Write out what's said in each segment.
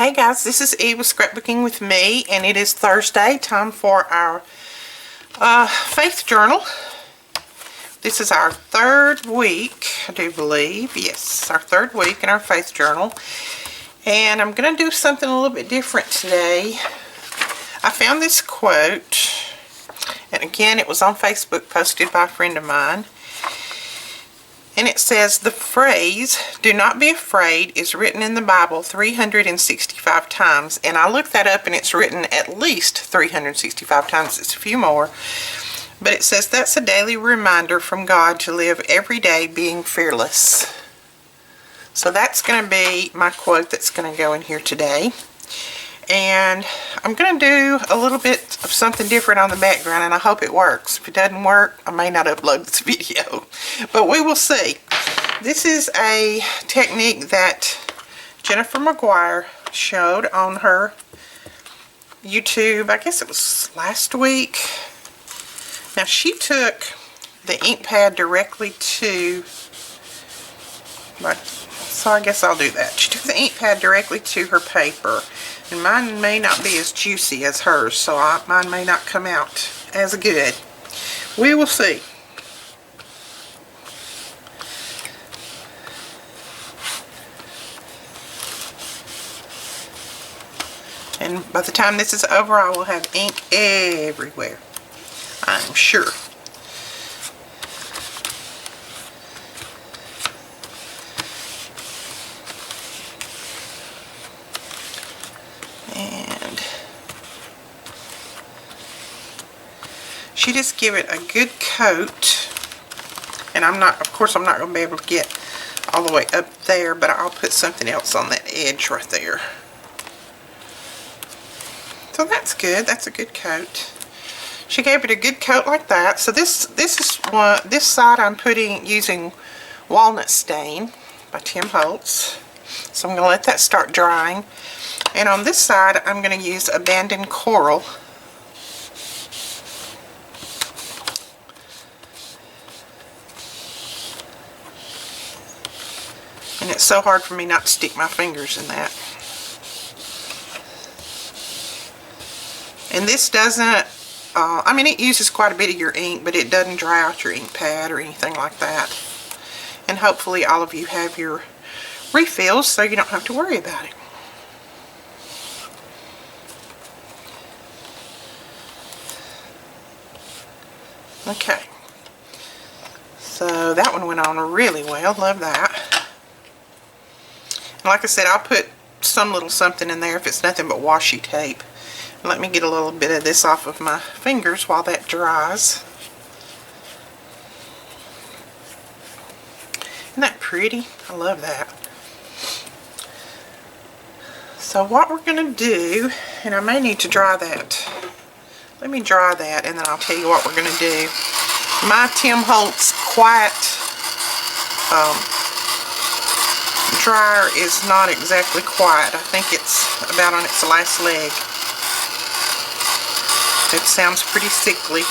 Hey guys, this is Eve with Scrapbooking with me, and it is Thursday, time for our faith journal. This is our third week, I do believe. Yes, our third week in our faith journal. And I'm going to do something a little bit different today. I found this quote, and again, it was on Facebook, posted by a friend of mine. And it says, the phrase, "do not be afraid," is written in the Bible 365 times. And I looked that up, and it's written at least 365 times. It's a few more. But it says that's a daily reminder from God to live every day being fearless. So that's going to be my quote that's going to go in here today. And I'm going to do a little bit of something different on the background, and I hope it works. If it doesn't work, I may not upload this video, but we will see. This is a technique that Jennifer McGuire showed on her YouTube. I guess it was last week. Now, she took the ink pad directly to so I guess I'll do that. She took the ink pad directly to her paper. And mine may not be as juicy as hers, so mine may not come out as good. We will see. And by the time this is over, I will have ink everywhere, I'm sure. She just give it a good coat, and of course I'm not going to be able to get all the way up there, but I'll put something else on that edge right there. So that's good. That's a good coat. She gave it a good coat like that. So this side I'm using Walnut Stain by Tim Holtz. So I'm going to let that start drying, and on this side I'm going to use Abandoned Coral. And it's so hard for me not to stick my fingers in that. And this doesn't, I mean, it uses quite a bit of your ink, but it doesn't dry out your ink pad or anything like that. And hopefully all of you have your refills so you don't have to worry about it. Okay. So that one went on really well. Love that. Like I said, I'll put some little something in there if it's nothing but washi tape. And let me get a little bit of this off of my fingers while that dries. Isn't that pretty? I love that. So what we're going to do, and I may need to dry that. Let me dry that, and then I'll tell you what we're going to do. My Tim Holtz Quiet dryer is not exactly quiet. I think it's about on its last leg. It sounds pretty sickly,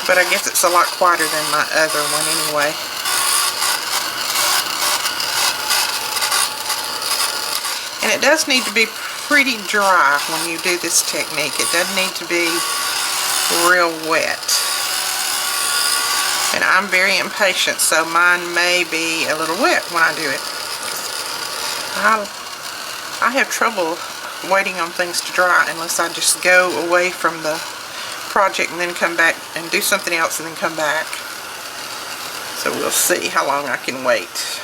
but I guess it's a lot quieter than my other one anyway. And it does need to be pretty dry when you do this technique. It doesn't need to be real wet. And I'm very impatient, so mine may be a little wet when I do it. I have trouble waiting on things to dry unless I just go away from the project and then come back and do something else and then come back. So we'll see how long I can wait.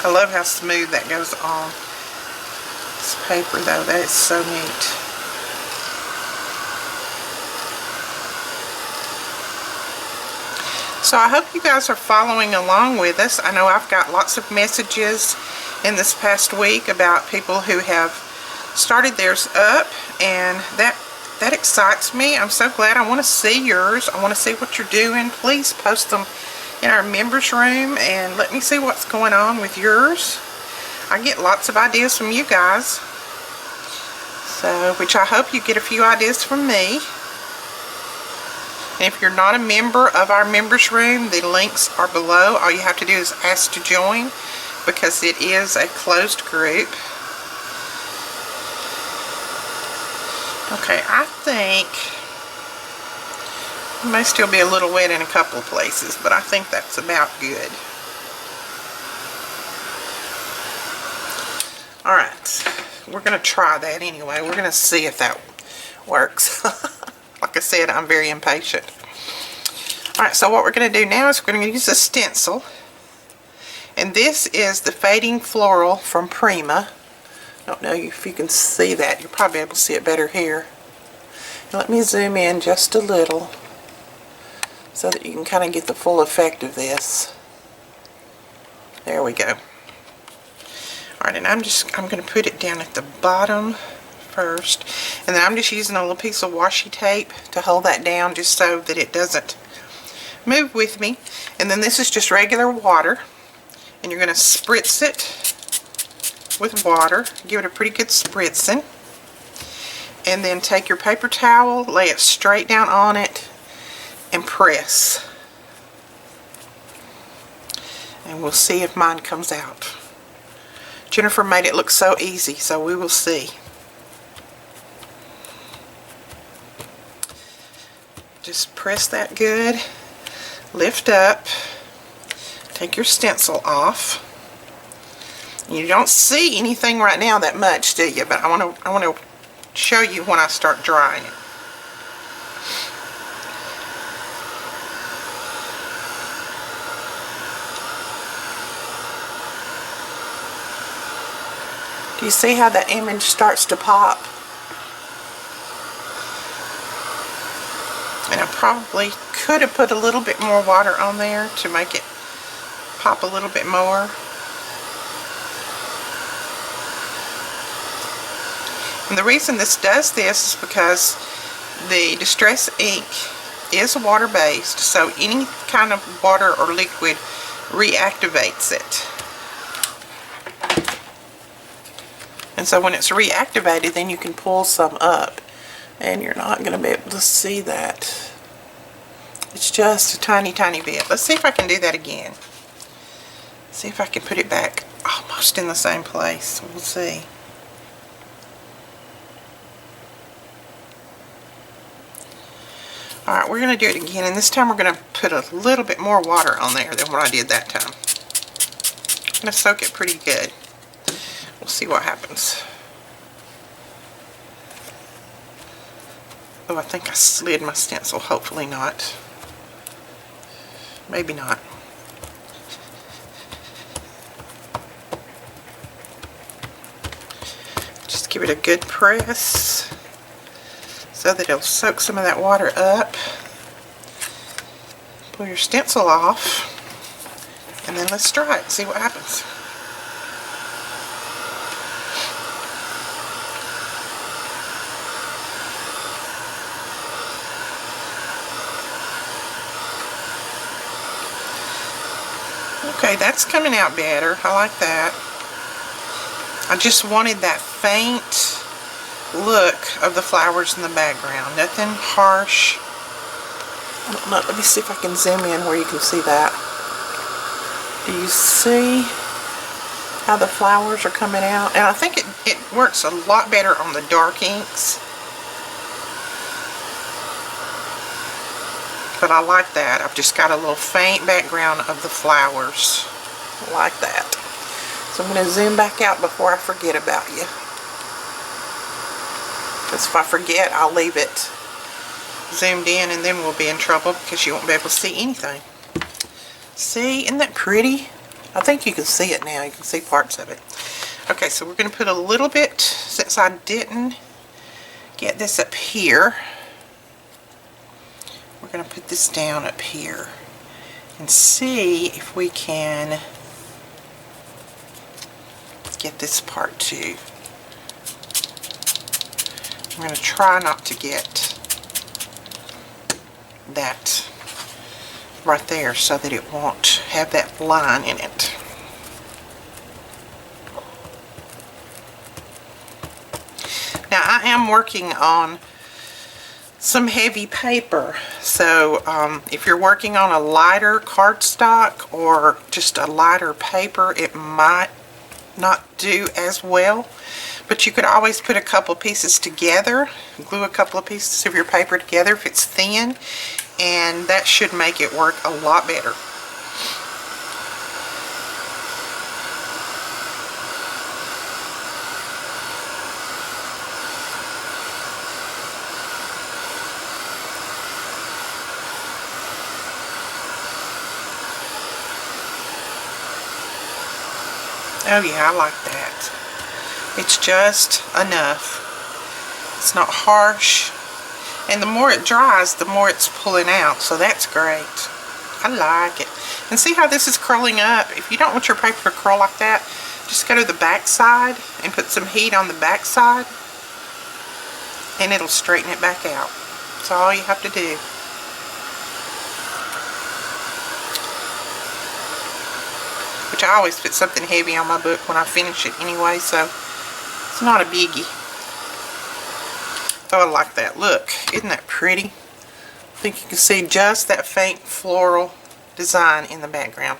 I love how smooth that goes on this paper though. That is so neat. So I hope you guys are following along with us. I know I've got lots of messages in this past week about people who have started theirs up, and that excites me. I'm so glad. I want to see yours. I want to see what you're doing. Please post them in our members room and let me see what's going on with yours. I get lots of ideas from you guys, so which I hope you get a few ideas from me. And if you're not a member of our members room, the links are below. All you have to do is ask to join, because it is a closed group. Okay, I think it may still be a little wet in a couple of places, but I think that's about good. Alright, we're going to try that anyway. We're going to see if that works. Like I said, I'm very impatient. Alright, so what we're going to do now is we're going to use a stencil. And this is the Fading Floral from Prima. I don't know if you can see that. You'll probably be able to see it better here. Let me zoom in just a little so that you can kind of get the full effect of this. There we go. Alright, and I'm going to put it down at the bottom first. And then I'm just using a little piece of washi tape to hold that down just so that it doesn't move with me. And then this is just regular water. And you're going to spritz it with water. Give it a pretty good spritzing. And then take your paper towel, lay it straight down on it, and press. And we'll see if mine comes out. Jennifer made it look so easy, so we will see. Just press that good. Lift up. Take your stencil off. You don't see anything right now that much, do you? But I want to show you when I start drying it. Do you see how the image starts to pop? And I probably could have put a little bit more water on there to make it pop a little bit more. And the reason this does this is because the Distress ink is water-based, so any kind of water or liquid reactivates it. And so when it's reactivated, then you can pull some up, and you're not going to be able to see that. It's just a tiny, tiny bit. Let's see if I can do that again. See if I can put it back almost in the same place. We'll see. Alright, we're going to do it again, and this time we're going to put a little bit more water on there than what I did that time. I'm going to soak it pretty good. We'll see what happens. Oh, I think I slid my stencil. Hopefully not. Maybe not. Just give it a good press so that it'll soak some of that water up. Pull your stencil off, and then let's try it and see what happens. Okay, that's coming out better. I like that. I just wanted that faint look of the flowers in the background. Nothing harsh. I don't know. Let me see if I can zoom in where you can see that. Do you see how the flowers are coming out? And I think it works a lot better on the dark inks. But I like that. I've just got a little faint background of the flowers. I like that. So I'm going to zoom back out before I forget about you. Because if I forget, I'll leave it zoomed in, and then we'll be in trouble because you won't be able to see anything. See, isn't that pretty? I think you can see it now. You can see parts of it. Okay, so we're going to put a little bit, since I didn't get this up here, we're going to put this down up here and see if we can get this part too. I'm going to try not to get that right there so that it won't have that line in it. Now I am working on some heavy paper. So if you're working on a lighter cardstock or just a lighter paper, it might not do as well. But you could always put a couple pieces together, glue a couple of pieces of your paper together if it's thin, and that should make it work a lot better. Oh yeah, I like that. It's just enough. It's not harsh. And the more it dries, the more it's pulling out. So that's great. I like it. And see how this is curling up? If you don't want your paper to curl like that, just go to the back side and put some heat on the back side, and it'll straighten it back out. That's all you have to do. Which I always put something heavy on my book when I finish it anyway, so it's not a biggie. Oh, I like that. Look, isn't that pretty? I think you can see just that faint floral design in the background.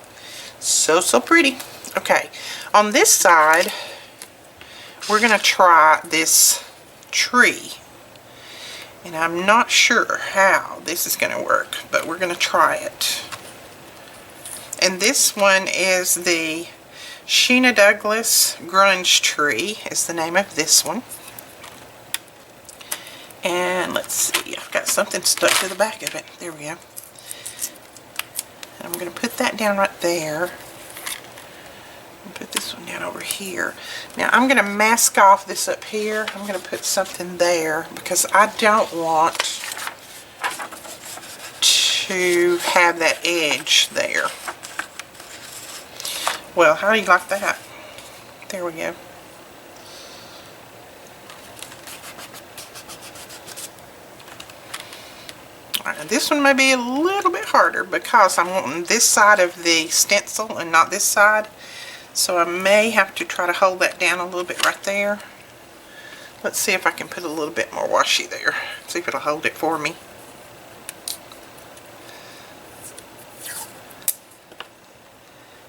So pretty. Okay, on this side, we're going to try this tree. And I'm not sure how this is going to work, but we're going to try it. And this one is the Sheena Douglas Grunge Tree is the name of this one. And let's see, I've got something stuck to the back of it. There we go. And I'm going to put that down right there. And put this one down over here. Now I'm going to mask off this up here. I'm going to put something there because I don't want to have that edge there. Well, how do you like that? There we go. Alright, this one may be a little bit harder because I'm wanting this side of the stencil and not this side. So I may have to try to hold that down a little bit right there. Let's see if I can put a little bit more washi there. See if it'll hold it for me.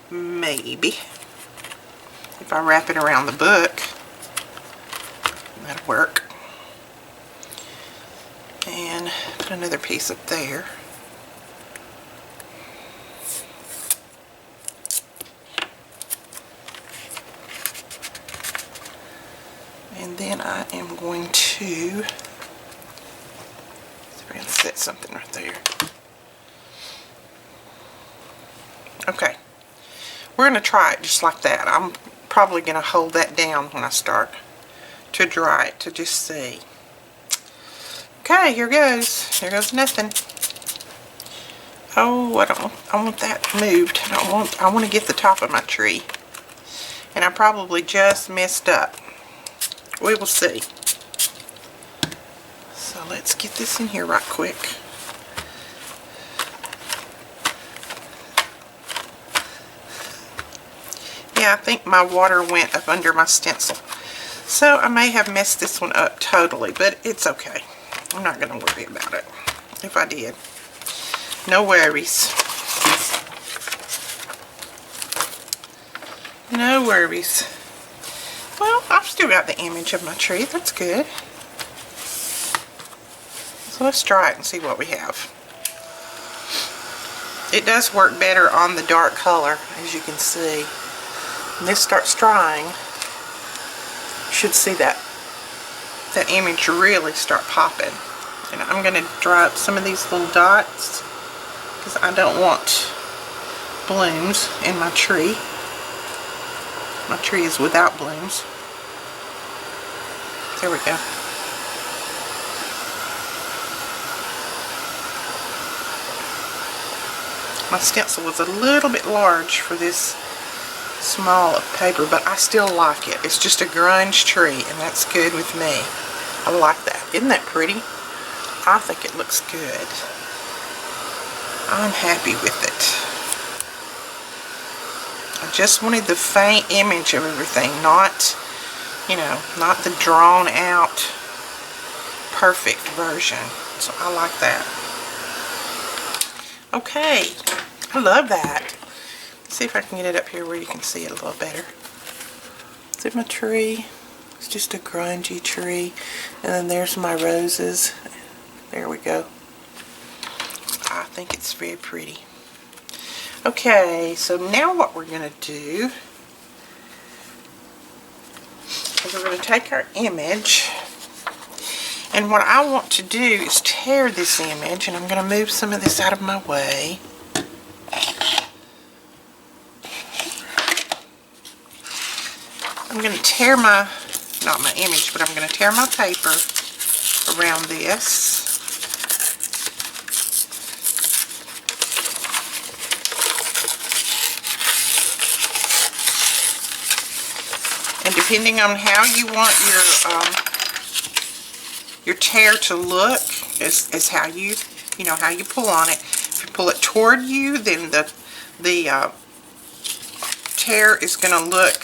Maybe. If I wrap it around the book, that'll work. And put another piece up there. And then I am going to set something right there. Okay. We're going to try it just like that. I'm probably going to hold that down when I start to dry it to just see. Okay, here goes. There goes nothing. Oh, I want that moved. I want to get the top of my tree. And I probably just messed up. We will see. So let's get this in here right quick. Yeah, I think my water went up under my stencil. So I may have messed this one up totally, but it's okay. I'm not going to worry about it. If I did. No worries. No worries. Well, I've still got the image of my tree. That's good. So let's try it and see what we have. It does work better on the dark color, as you can see. When this starts drying, you should see that image really start popping. And I'm going to dry up some of these little dots because I don't want blooms in my tree. My tree is without blooms. There we go. My stencil was a little bit large for this small of paper, but I still like it. It's just a grunge tree, and that's good with me. I like that. Isn't that pretty? I think it looks good. I'm happy with it. I just wanted the faint image of everything, not, you know, not the drawn out perfect version. So I like that. Okay, I love that. Let's see if I can get it up here where you can see it a little better. See my tree? It's just a grungy tree. And then there's my roses. There we go. I think it's very pretty. Okay, so now what we're going to do is we're going to take our image, and what I want to do is tear this image, and I'm going to move some of this out of my way. I'm going to tear my, not my image, but I'm going to tear my paper around this. And depending on how you want your tear to look is how you know, how you pull on it. If you pull it toward you, then the tear is going to look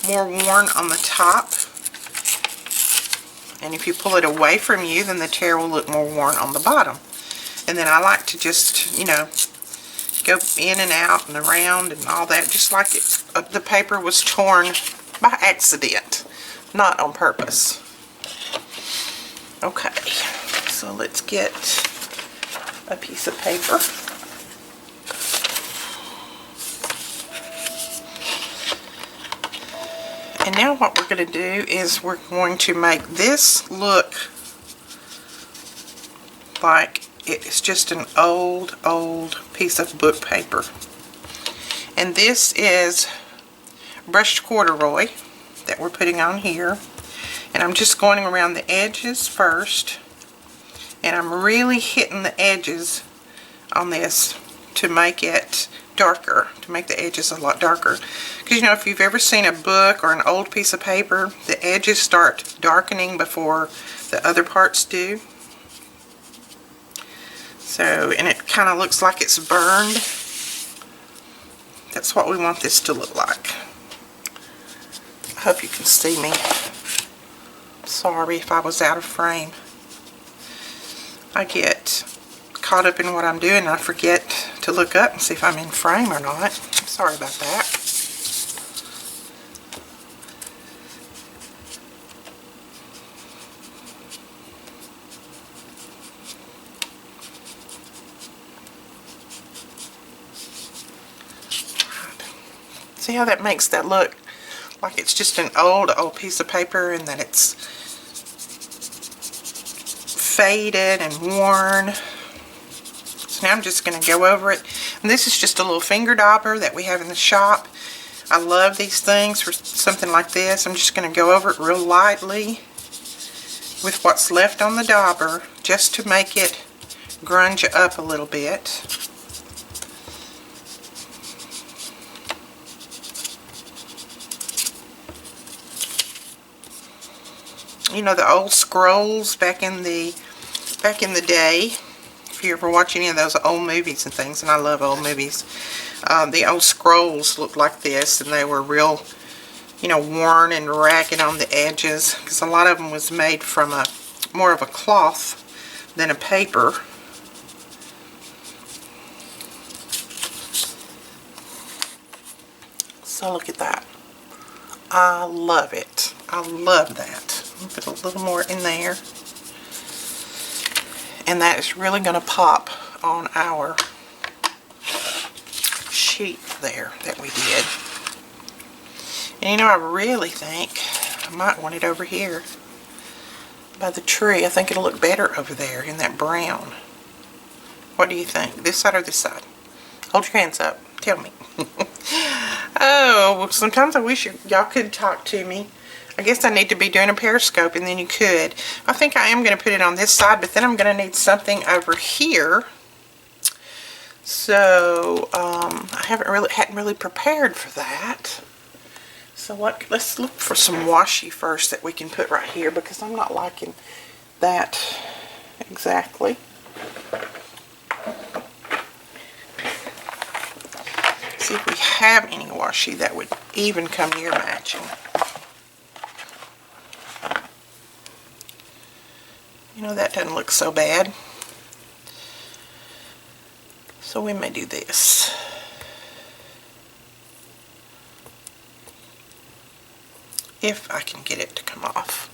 more worn on the top. And if you pull it away from you, then the tear will look more worn on the bottom. And then I like to just, you know, go in and out and around and all that, just like the paper was torn by accident, not on purpose. Okay, so let's get a piece of paper. And now what we're going to do is we're going to make this look like it's just an old piece of book paper. And this is brushed corduroy that we're putting on here. And I'm just going around the edges first. And I'm really hitting the edges on this to make it darker, to make the edges a lot darker. Because, you know, if you've ever seen a book or an old piece of paper, the edges start darkening before the other parts do. So, and it kind of looks like it's burned. That's what we want this to look like. I hope you can see me. Sorry if I was out of frame. I get caught up in what I'm doing and I forget to look up and see if I'm in frame or not. Sorry about that. See how that makes that look like it's just an old piece of paper, and that it's faded and worn. So now I'm just going to go over it. And this is just a little finger dauber that we have in the shop. I love these things for something like this. I'm just going to go over it real lightly with what's left on the dauber, just to make it grunge up a little bit. You know, the old scrolls back in the day. If you ever watch any of those old movies and things, and I love old movies, the old scrolls looked like this, and they were real, you know, worn and ragged on the edges, because a lot of them was made from more of a cloth than a paper. So look at that. I love it. I love that. Put a little more in there. And that is really going to pop on our sheet there that we did. And you know, I really think I might want it over here by the tree. I think it'll look better over there in that brown. What do you think? This side or this side? Hold your hands up. Tell me. Oh, well, sometimes I wish y'all could talk to me. I guess I need to be doing a periscope, and then you could. I think I am going to put it on this side, but then I'm going to need something over here. So I hadn't really prepared for that. So let's look for some washi first that we can put right here, because I'm not liking that exactly. See if we have any washi that would even come near matching. You know, that doesn't look so bad. So we may do this. If I can get it to come off.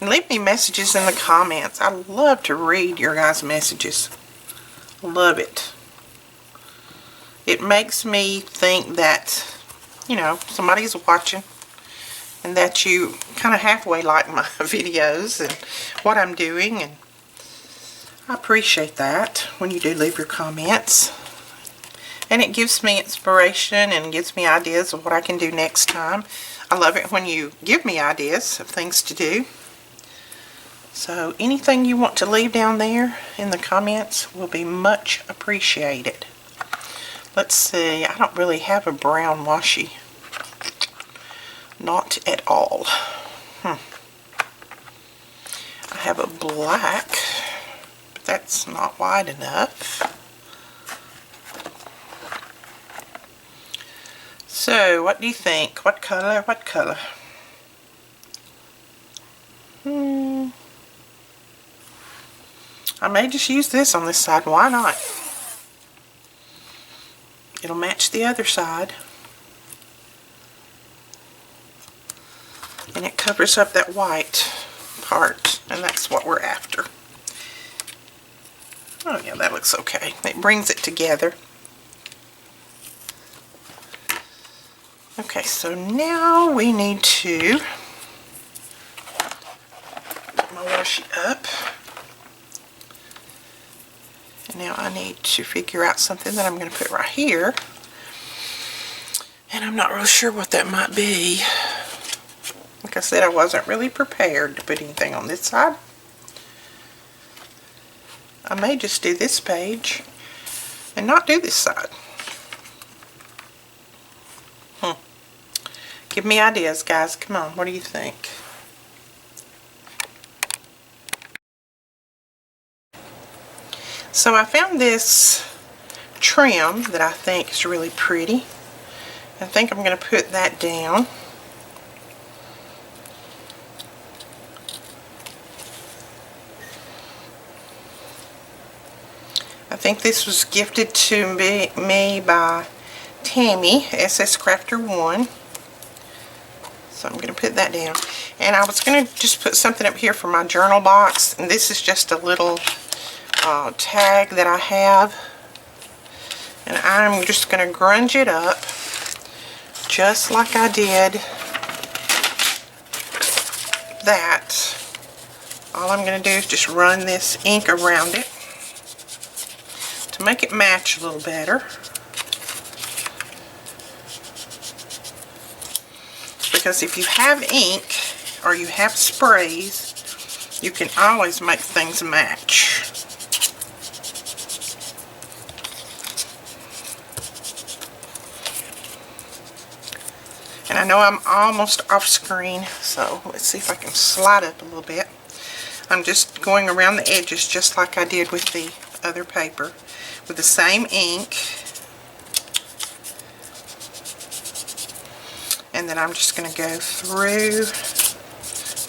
And leave me messages in the comments. I love to read your guys' messages. Love it. It makes me think that, you know, somebody's watching and that you kind of halfway like my videos and what I'm doing, and I appreciate that when you do leave your comments. And it gives me inspiration and gives me ideas of what I can do next time. I love it when you give me ideas of things to do. So anything you want to leave down there in the comments will be much appreciated. Let's see, I don't really have a brown washi. Not at all. I have a black, but that's not wide enough. So, what do you think? What color? What color? I may just use this on this side. Why not? It'll match the other side. And it covers up that white part. And that's what we're after. Oh yeah, that looks okay. It brings it together. Okay, so now we need to put my washi up. And now I need to figure out something that I'm going to put right here. And I'm not really sure what that might be. Like I said, I wasn't really prepared to put anything on this side. I may just do this page and not do this side. Give me ideas, guys. Come on, what do you think? So I found this trim that I think is really pretty. I think I'm going to put that down. I think this was gifted to me by Tammy, SS Crafter 1. So I'm going to put that down. And I was going to just put something up here for my journal box. And this is just a little tag that I have. And I'm just going to grunge it up just like I did that. All I'm going to do is just run this ink around it to make it match a little better. Because if you have ink or you have sprays, you can always make things match. And I know I'm almost off screen, so let's see if I can slide up a little bit. I'm just going around the edges just like I did with the other paper with the same ink. And then I'm just going to go through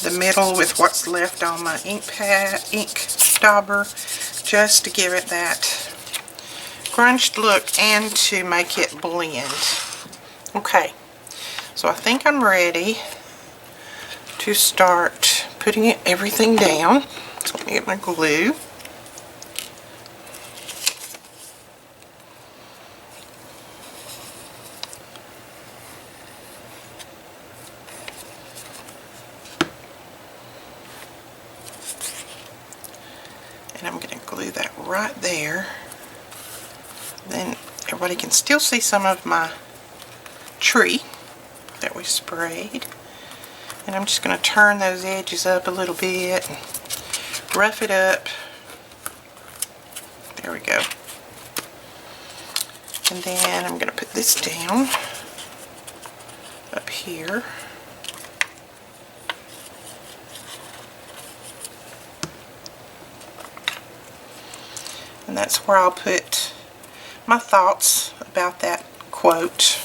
the middle with what's left on my ink dauber, just to give it that grunged look and to make it blend. Okay, so I think I'm ready to start putting everything down. So let me get my glue. And I'm going to glue that right there. Then everybody can still see some of my tree that we sprayed. And I'm just going to turn those edges up a little bit and rough it up. There we go. And then I'm going to put this down up here. And that's where I'll put my thoughts about that quote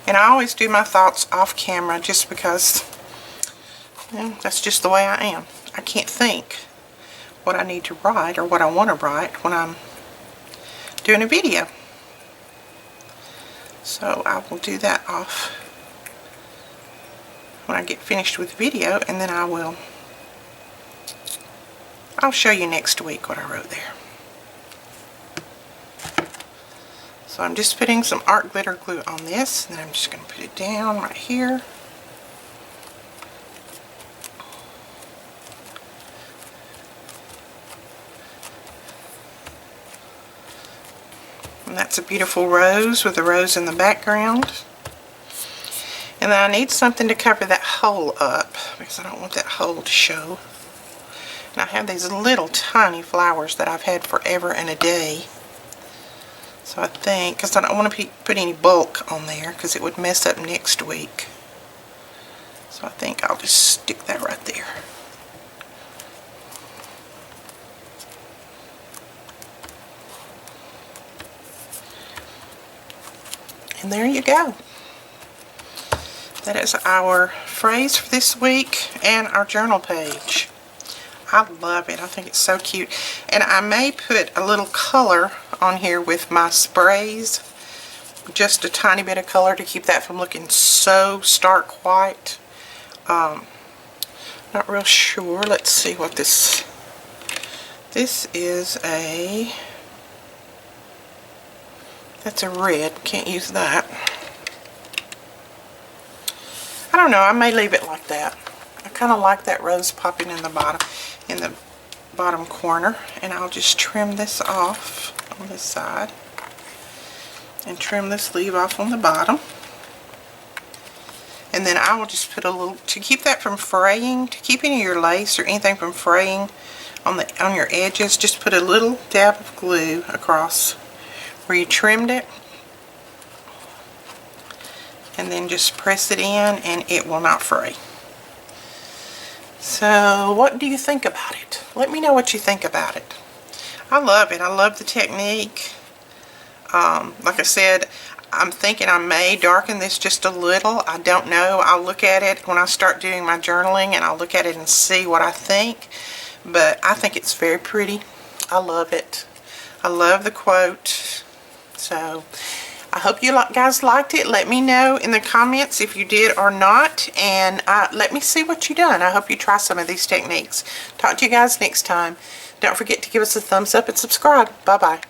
And I always do my thoughts off camera just because, you know, that's just the way I am. I can't think what I need to write or what I want to write when I'm doing a video. So I will do that off when I get finished with the video, and then I'll show you next week what I wrote there. So I'm just putting some art glitter glue on this, and then I'm just going to put it down right here. And that's a beautiful rose with a rose in the background. And then I need something to cover that hole up because I don't want that hole to show. And I have these little tiny flowers that I've had forever and a day. So I think, because I don't want to put any bulk on there because it would mess up next week. So I think I'll just stick that right there. And there you go. That is our phrase for this week and our journal page. I love it. I think it's so cute. And I may put a little color on here with my sprays. Just a tiny bit of color to keep that from looking so stark white. Not real sure. Let's see what this is. That's a red. Can't use that. I don't know. I may leave it like that. I kind of like that rose popping in the bottom corner, and I'll just trim this off on this side and trim this leaf off on the bottom. And then I will just put a little, to keep that from fraying, to keep any of your lace or anything from fraying on your edges, just put a little dab of glue across where you trimmed it, and then just press it in and it will not fray. So what do you think about it? Let me know what you think about it. I love it. I love the technique. Like I said, I'm thinking I may darken this just a little. I don't know. I'll look at it when I start doing my journaling, and I'll look at it and see what I think. But I think it's very pretty. I love it. I love the quote. So I hope you guys liked it. Let me know in the comments if you did or not, and let me see what you done. I hope you try some of these techniques. Talk to you guys next time. Don't forget to give us a thumbs up and subscribe. Bye-bye.